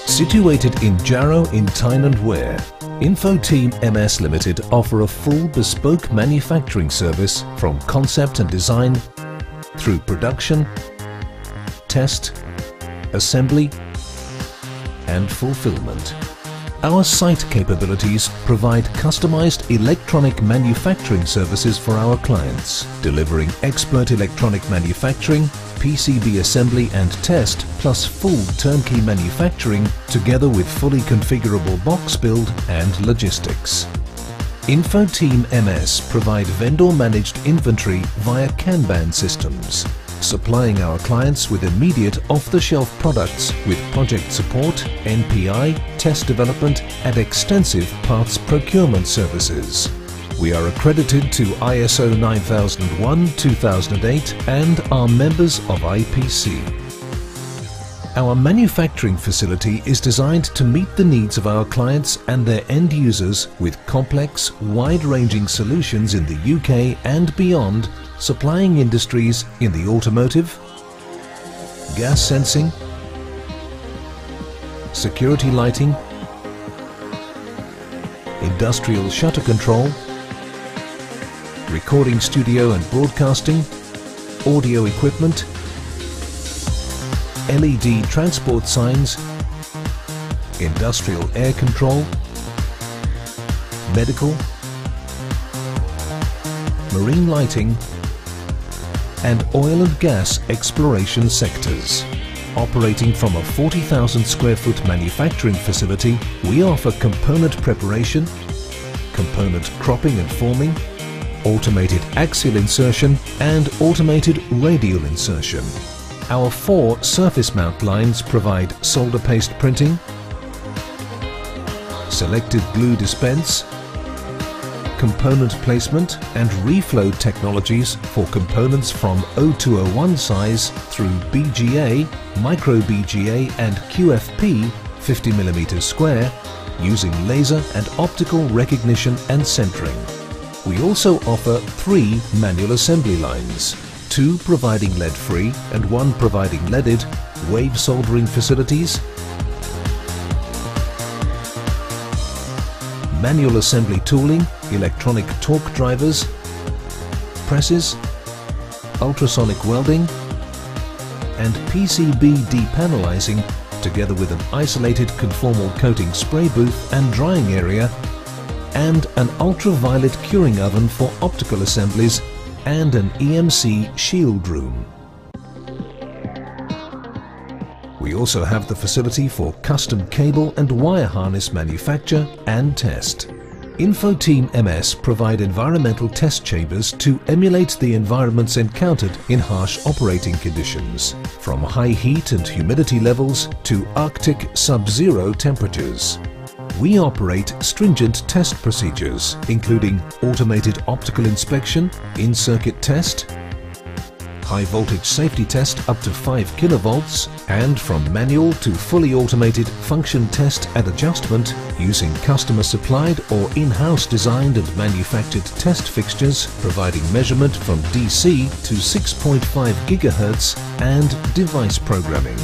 Situated in Jarrow in Tyne and Wear, Infoteam MS Limited offer a full bespoke manufacturing service from concept and design through production, test, assembly and fulfillment. Our site capabilities provide customized electronic manufacturing services for our clients, delivering expert electronic manufacturing, PCB assembly and test, plus full turnkey manufacturing, together with fully configurable box build and logistics. Infoteam MS provide vendor-managed inventory via Kanban systems, supplying our clients with immediate off-the-shelf products with project support, NPI, test development and extensive parts procurement services. We are accredited to ISO 9001-2008 and are members of IPC. Our manufacturing facility is designed to meet the needs of our clients and their end users with complex, wide-ranging solutions in the UK and beyond, supplying industries in the automotive, gas sensing, security lighting, industrial shutter control, recording studio and broadcasting, audio equipment, LED transport signs, industrial air control, medical, marine lighting and oil and gas exploration sectors. Operating from a 40,000 square foot manufacturing facility, we offer component preparation, component cropping and forming, automated axial insertion and automated radial insertion. Our 4 surface mount lines provide solder paste printing, selective glue dispense, component placement and reflow technologies for components from 0201 size through BGA, Micro BGA and QFP 50mm square using laser and optical recognition and centering. We also offer 3 manual assembly lines, 2 providing lead-free and 1 providing leaded, wave soldering facilities, manual assembly tooling, electronic torque drivers, presses, ultrasonic welding and PCB depanelizing, together with an isolated conformal coating spray booth and drying area, and an ultraviolet curing oven for optical assemblies and an EMC shield room. We also have the facility for custom cable and wire harness manufacture and test. Infoteam MS provide environmental test chambers to emulate the environments encountered in harsh operating conditions, from high heat and humidity levels to Arctic sub-zero temperatures. We operate stringent test procedures, including automated optical inspection, in-circuit test, high voltage safety test up to 5 kilovolts, and from manual to fully automated function test and adjustment using customer supplied or in-house designed and manufactured test fixtures, providing measurement from DC to 6.5 GHz and device programming.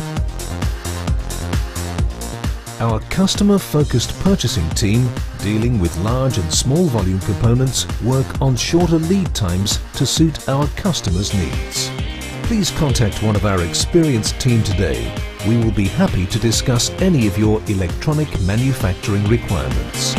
Our customer-focused purchasing team, dealing with large and small volume components, work on shorter lead times to suit our customers' needs. Please contact one of our experienced team today. We will be happy to discuss any of your electronic manufacturing requirements.